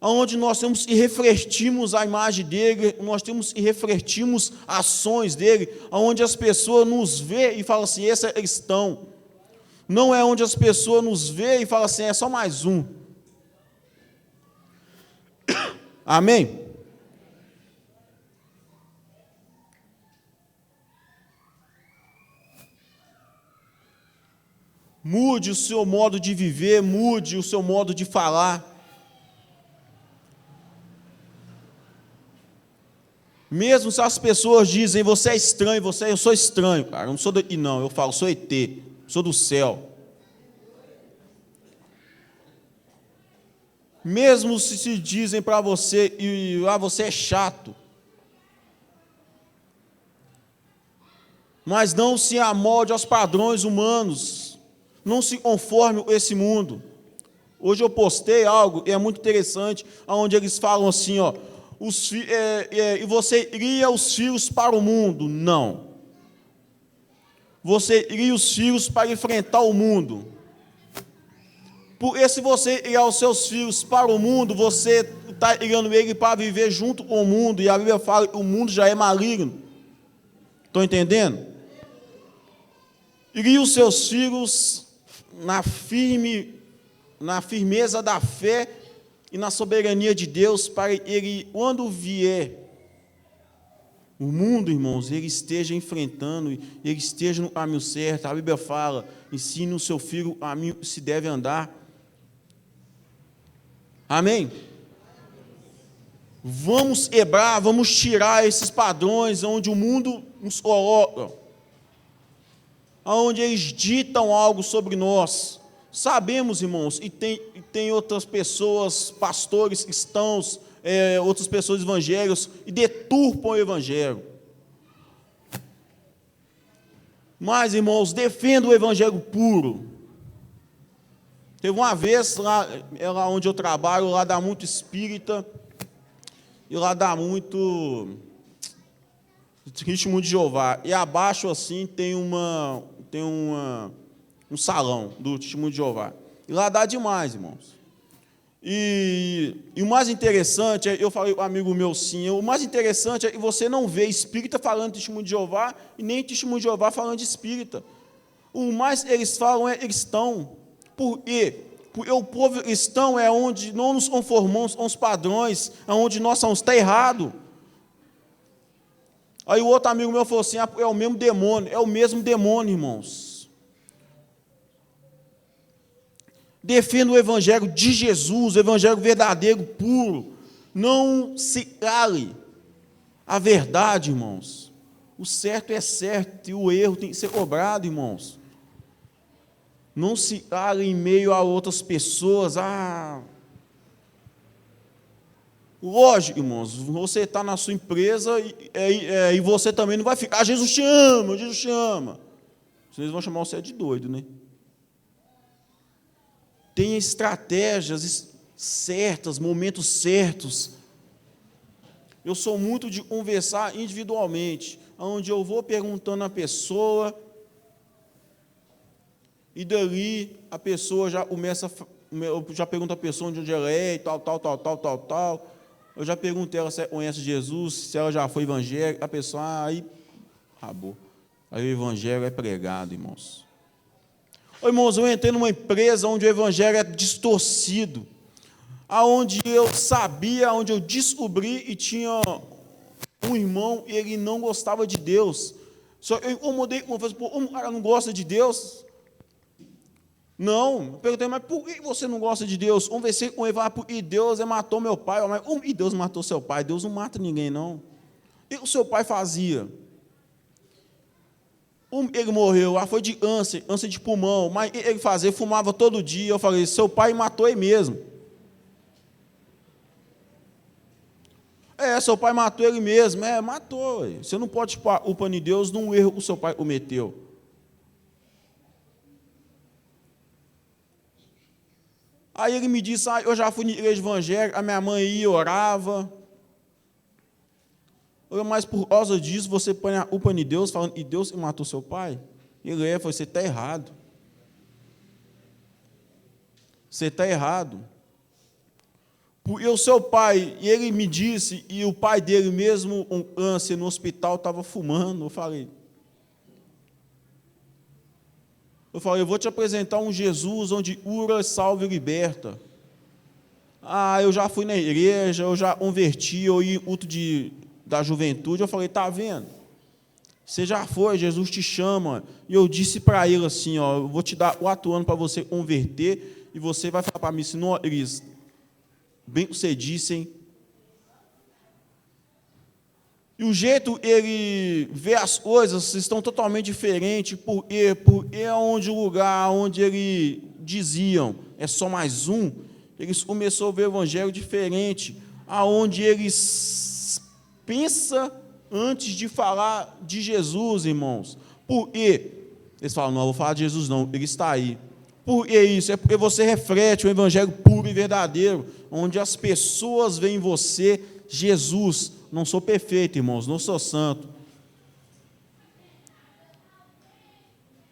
Aonde nós temos e refletimos a imagem dele, nós temos e refletimos ações dele, aonde as pessoas nos veem e falam assim, esse é cristão. Não é onde as pessoas nos veem e falam assim, é só mais um. Amém? Mude o seu modo de viver, mude o seu modo de falar. Mesmo se as pessoas dizem, você é estranho, eu sou estranho, cara, eu não sou daqui não, eu falo, sou ET, sou do céu. Mesmo se dizem para você, você é chato, mas não se amolde aos padrões humanos, não se conforme a esse mundo. Hoje eu postei algo, e é muito interessante, onde eles falam assim, ó, e você iria os filhos para o mundo? Não. Você iria os filhos para enfrentar o mundo. Porque se você iria os seus filhos para o mundo, você está irando ele para viver junto com o mundo, e a Bíblia fala que o mundo já é maligno. Estão entendendo? Iria os seus filhos na firmeza da fé e na soberania de Deus, para ele, quando vier o mundo, irmãos, ele esteja enfrentando, ele esteja no caminho certo. A Bíblia fala, ensine o seu filho o caminho que se deve andar. Amém? Vamos quebrar, vamos tirar esses padrões onde o mundo nos coloca, onde eles ditam algo sobre nós. Sabemos, irmãos, e tem outras pessoas, pastores cristãos, outras pessoas evangélicos, e deturpam o evangelho. Mas, irmãos, defenda o evangelho puro. Teve uma vez, lá onde eu trabalho, lá dá muito espírita, e lá dá muito testemunho de Jeová. E abaixo, assim, tem um salão do testemunho de Jeová. E lá dá demais, irmãos. E o mais interessante, eu falei com um amigo meu sim, o mais interessante é que você não vê espírita falando de testemunho de Jeová e nem testemunho de Jeová falando de espírita. O mais eles falam é cristão. Por quê? Porque o povo cristão é onde não nos conformamos com os padrões, é onde nós somos, está errado. Aí o outro amigo meu falou assim, é o mesmo demônio, irmãos. Defenda o evangelho de Jesus, o evangelho verdadeiro, puro. Não se cale. A verdade, irmãos. O certo é certo e o erro tem que ser cobrado, irmãos. Não se cale em meio a outras pessoas. Lógico, irmãos, você está na sua empresa e você também não vai ficar, Jesus te ama, Jesus te ama. Vocês vão chamar você de doido, né? Tenha estratégias certas, momentos certos. Eu sou muito de conversar individualmente, onde eu vou perguntando à pessoa, e dali a pessoa já começa, eu já pergunto à pessoa onde ela é, e tal. Eu já perguntei ela se ela conhece Jesus, se ela já foi evangélica, a pessoa, aí acabou. Aí o evangelho é pregado, irmãos. Ô, irmãos, eu entrei numa empresa onde o evangelho é distorcido, aonde eu sabia, onde eu descobri e tinha um irmão e ele não gostava de Deus. Só eu incomodei com ele, o cara não gosta de Deus? Não, eu perguntei, mas por que você não gosta de Deus? Conversei com ele, porque Deus matou meu pai. Mas como que Deus matou seu pai? Deus não mata ninguém, não. O que o seu pai fazia? Ele morreu, foi de ânsia de pulmão, mas ele fumava todo dia. Eu falei, seu pai matou ele mesmo. Seu pai matou ele mesmo. Matou. Você não pode pôr a culpa em Deus num erro que o seu pai cometeu. Aí ele me disse, eu já fui na igreja evangélica, a minha mãe ia e orava. Mas por causa disso, você põe a culpa em Deus, falando, e Deus matou seu pai? Ele falou, você está errado. Você está errado. Porque o seu pai, e ele me disse, e o pai dele mesmo, um câncer no hospital, estava fumando. Eu vou te apresentar um Jesus onde cura, salva e liberta. Eu já fui na igreja, eu já converti, eu ia em culto da juventude. Eu falei, tá vendo? Você já foi, Jesus te chama. E eu disse para ele assim, eu vou te dar 4 anos para você converter, e você vai falar para mim, senão eles, bem que você disse, e o jeito ele vê as coisas estão totalmente diferentes, porque é onde o lugar onde ele diziam, é só mais um, eles começaram a ver o evangelho diferente, aonde eles pensam antes de falar de Jesus, irmãos. Por quê? Eles falam, não, eu vou falar de Jesus não, ele está aí. Por que isso? É porque você reflete o evangelho puro e verdadeiro, onde as pessoas veem em você Jesus. Não sou perfeito, irmãos, não sou santo.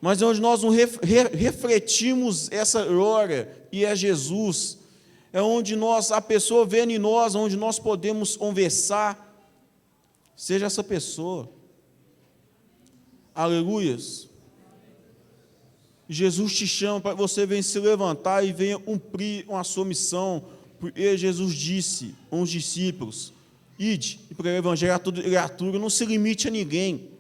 Mas onde nós não refletimos essa glória, e é Jesus, é onde a pessoa vê em nós, onde nós podemos conversar, seja essa pessoa. Aleluias. Jesus te chama para você venha se levantar e venha cumprir a sua missão, porque Jesus disse aos discípulos, ide e pregar o evangelho a toda criatura, não se limite a ninguém.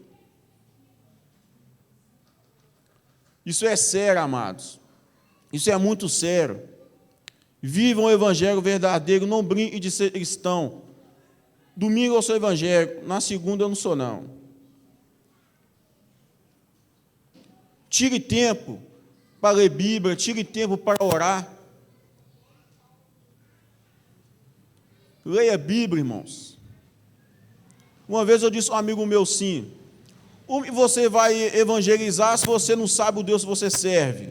Isso é sério, amados. Isso é muito sério. Vivam o evangelho verdadeiro, não brinque de ser cristão. Domingo eu sou evangélico, na segunda eu não sou não. Tire tempo para ler Bíblia, tire tempo para orar. Leia a Bíblia, irmãos. Uma vez eu disse a um amigo meu assim, como você vai evangelizar se você não sabe o Deus que você serve?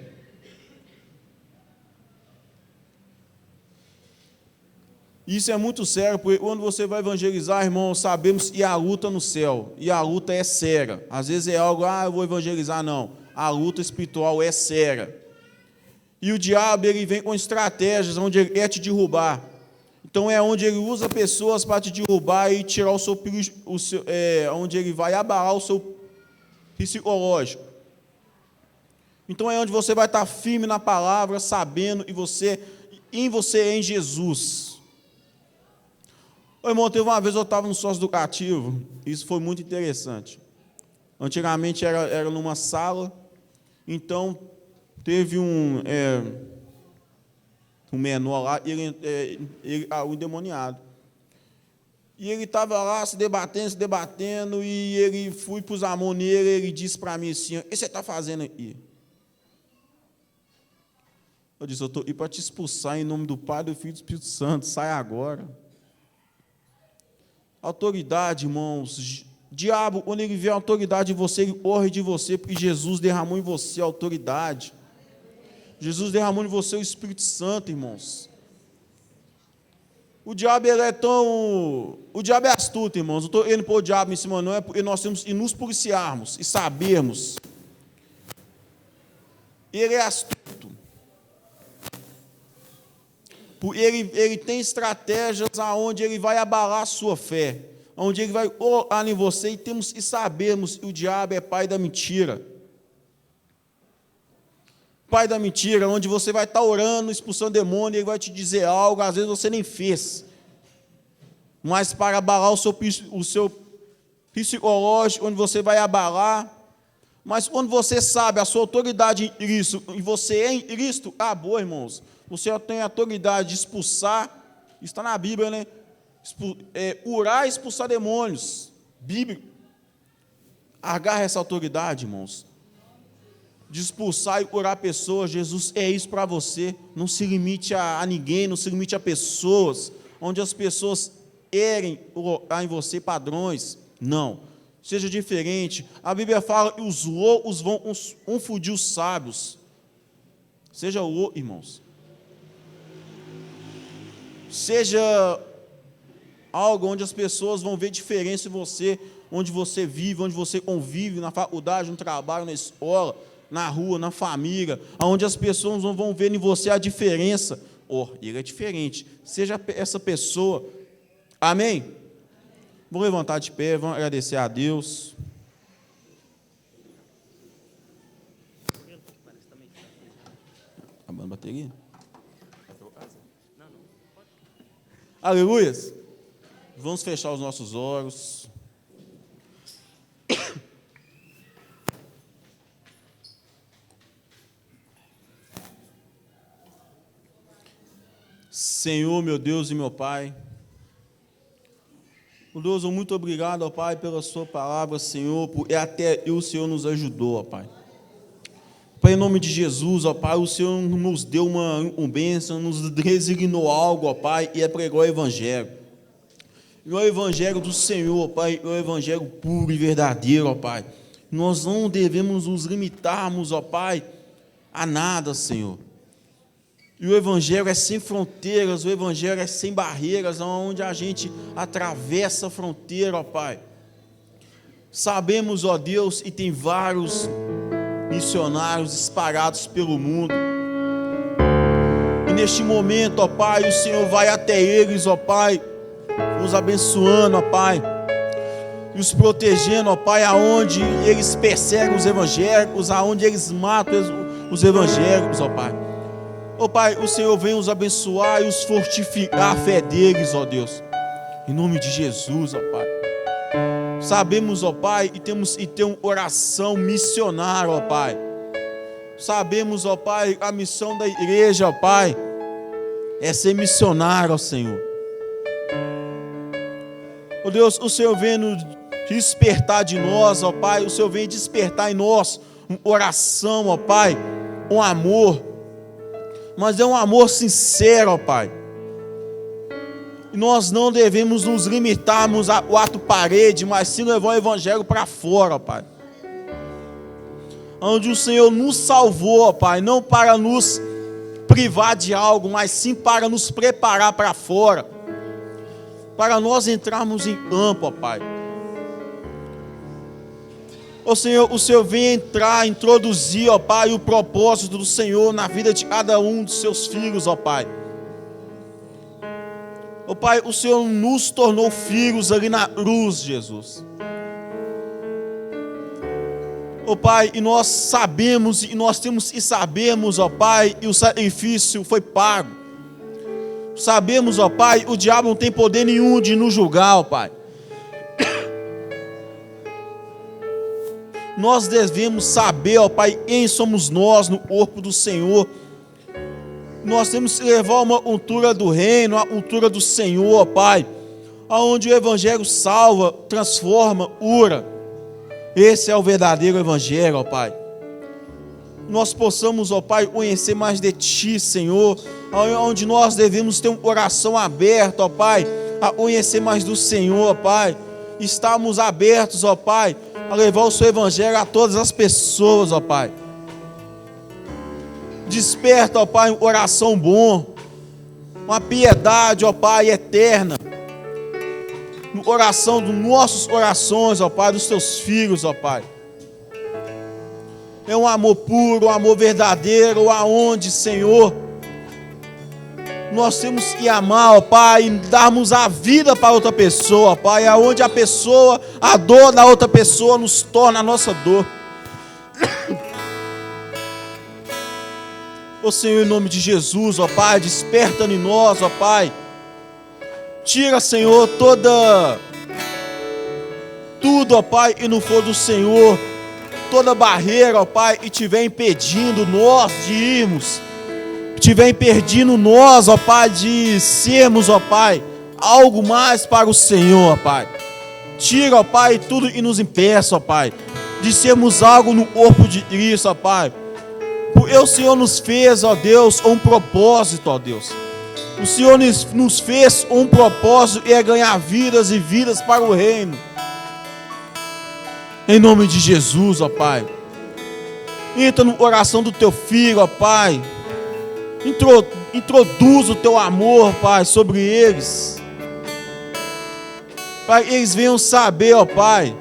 Isso é muito sério, porque quando você vai evangelizar, irmão, sabemos que há luta no céu, e a luta é séria. Às vezes é algo, eu vou evangelizar, não. A luta espiritual é séria. E o diabo, ele vem com estratégias onde ele quer te derrubar. Então é onde ele usa pessoas para te derrubar e tirar onde ele vai abalar o seu psicológico. Então é onde você vai estar firme na palavra, sabendo em você é em Jesus. Ô, irmão, teve uma vez eu estava no sócio educativo, isso foi muito interessante. Antigamente era numa sala, então teve um menor lá, o endemoniado. E ele estava lá se debatendo, e ele fui para os amor nele, ele disse para mim assim, o que você está fazendo aqui? Eu disse, eu estou aqui para te expulsar em nome do Pai, do Filho e do Espírito Santo, sai agora. Autoridade, irmãos, diabo, quando ele vê a autoridade em você, ele corre de você, porque Jesus derramou em você a autoridade. Jesus derramou em você o Espírito Santo, irmãos. O diabo é astuto, irmãos. Não estou indo pôr o diabo em cima, não, é porque nós temos que nos policiarmos e sabermos. Ele é astuto. Ele tem estratégias aonde ele vai abalar a sua fé, onde ele vai orar em você, e sabermos que o diabo é pai da mentira. Pai da mentira, onde você vai estar orando, expulsando demônio, e ele vai te dizer algo, às vezes você nem fez, mas para abalar o seu psicológico, onde você vai abalar. Mas quando você sabe a sua autoridade em Cristo, e você é em Cristo, acabou, irmãos. Você tem a autoridade de expulsar, está na Bíblia, né? Curar e expulsar demônios. Bíblia. Agarra essa autoridade, irmãos. De expulsar e curar pessoas. Jesus é isso para você. Não se limite a ninguém, não se limite a pessoas, onde as pessoas querem colocar em você padrões. Não. Seja diferente. A Bíblia fala que os loucos vão confundir os sábios. Seja louco, irmãos. Seja algo onde as pessoas vão ver diferença em você, onde você vive, onde você convive, na faculdade, no trabalho, na escola, na rua, na família, onde as pessoas vão ver em você a diferença. Ele é diferente. Seja essa pessoa. Amém? Vamos levantar de pé, vamos agradecer a Deus. Acabando a bateria? Aleluias. Vamos fechar os nossos olhos. Senhor, meu Deus e meu Pai, Deus, muito obrigado, ó Pai, pela sua palavra, Senhor, porque até o Senhor nos ajudou, ó Pai. Pai, em nome de Jesus, ó Pai, o Senhor nos deu uma bênção, nos designou algo, ó Pai, e é pregar o Evangelho. E o Evangelho do Senhor, ó Pai, é o Evangelho puro e verdadeiro, ó Pai. Nós não devemos nos limitarmos, ó Pai, a nada, Senhor. E o Evangelho é sem fronteiras, o Evangelho é sem barreiras, onde a gente atravessa a fronteira, ó Pai. Sabemos, ó Deus, e tem vários missionários espalhados pelo mundo. E neste momento, ó Pai, o Senhor vai até eles, ó Pai, nos abençoando, ó Pai, e os protegendo, ó Pai, aonde eles perseguem os evangélicos, aonde eles matam os evangélicos, ó Pai. Ó Pai, o Senhor vem os abençoar e os fortificar a fé deles, ó Deus. Em nome de Jesus, ó Pai. Sabemos, ó Pai, e temos uma oração missionária, ó Pai. Sabemos, ó Pai, a missão da igreja, ó Pai, é ser missionário, ó Senhor. Ó Deus, o Senhor vem nos despertar de nós, ó Pai. O Senhor vem despertar em nós uma oração, ó Pai, um amor. Mas é um amor sincero, ó Pai. E nós não devemos nos limitarmos ao ato parede, mas sim levar o Evangelho para fora, ó Pai. Onde o Senhor nos salvou, ó Pai, não para nos privar de algo, mas sim para nos preparar para fora. Para nós entrarmos em campo, ó Pai. Ó Senhor, o Senhor vem entrar, introduzir, ó Pai, o propósito do Senhor na vida de cada um dos seus filhos, ó Pai. Ó Pai, o Senhor nos tornou filhos ali na cruz, Jesus. Ó Pai, e nós sabemos, e nós temos e sabemos, ó Pai, e o sacrifício foi pago. Sabemos, ó Pai, o diabo não tem poder nenhum de nos julgar, ó Pai. Nós devemos saber, ó Pai, quem somos nós no corpo do Senhor. Nós temos que levar uma cultura do reino, uma cultura do Senhor, ó Pai, onde o Evangelho salva, transforma, cura. Esse é o verdadeiro Evangelho, ó Pai. Nós possamos, ó Pai, conhecer mais de Ti, Senhor, onde nós devemos ter um coração aberto, ó Pai, a conhecer mais do Senhor, ó Pai. Estamos abertos, ó Pai, a levar o Seu Evangelho a todas as pessoas, ó Pai. Desperta, ó Pai, um coração bom, uma piedade, ó Pai, eterna, no coração dos nossos corações, ó Pai, dos Teus filhos, ó Pai. É um amor puro, um amor verdadeiro, aonde, Senhor, nós temos que amar, ó Pai, e darmos a vida para outra pessoa, ó Pai, aonde a pessoa, a dor da outra pessoa nos torna a nossa dor. Ó Senhor, em nome de Jesus, ó Pai, desperta em nós, ó Pai. Tira, Senhor, tudo, ó Pai, que não for do Senhor, toda barreira, ó Pai, que estiver impedindo nós de irmos, estiver impedindo nós, ó Pai, de sermos, ó Pai, algo mais para o Senhor, ó Pai. Tira, ó Pai, tudo e nos impeça, ó Pai, de sermos algo no corpo de Cristo, ó Pai. Porque o Senhor nos fez, ó Deus, um propósito, ó Deus. O Senhor nos fez um propósito e é ganhar vidas e vidas para o reino. Em nome de Jesus, ó Pai. Entra no coração do teu filho, ó Pai. Introduz o teu amor, Pai, sobre eles. Pai, eles venham saber, ó Pai,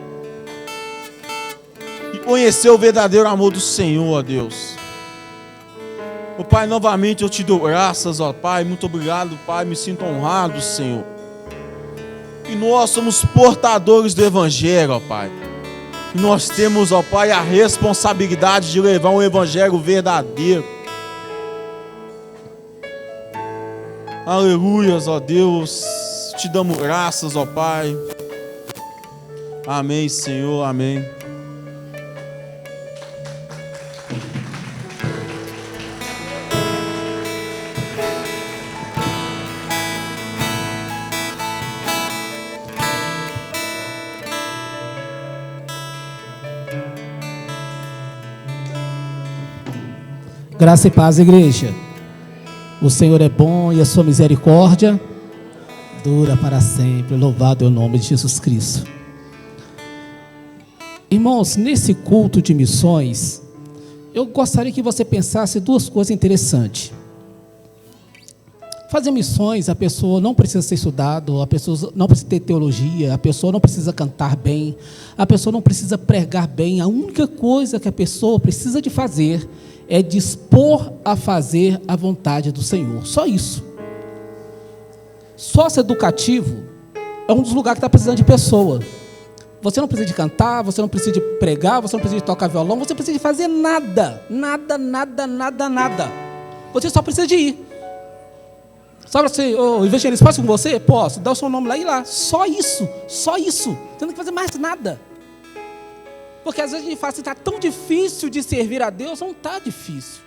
e conhecer o verdadeiro amor do Senhor, ó Deus. Ó Pai, novamente eu te dou graças, ó Pai. Muito obrigado, Pai. Me sinto honrado, Senhor. E nós somos portadores do Evangelho, ó Pai. E nós temos, ó Pai, a responsabilidade de levar um Evangelho verdadeiro. Aleluias, ó Deus. Te damos graças, ó Pai. Amém, Senhor, amém. Graça e paz, igreja. O Senhor é bom e a sua misericórdia dura para sempre. Louvado é o nome de Jesus Cristo. Irmãos, nesse culto de missões, eu gostaria que você pensasse duas coisas interessantes. Fazer missões, a pessoa não precisa ser estudado, a pessoa não precisa ter teologia, a pessoa não precisa cantar bem, a pessoa não precisa pregar bem. A única coisa que a pessoa precisa de fazer é dispor a fazer a vontade do Senhor. Só isso. Sócio educativo é um dos lugares que está precisando de pessoa. Você não precisa de cantar, você não precisa de pregar, você não precisa de tocar violão, você não precisa de fazer nada. Nada. Você só precisa de ir. Sabe assim, evangelista, posso ir com você? Posso, dá o seu nome lá e ir lá. Só isso. Você não tem que fazer mais nada. Porque às vezes a gente fala assim, está tão difícil de servir a Deus. Não está difícil.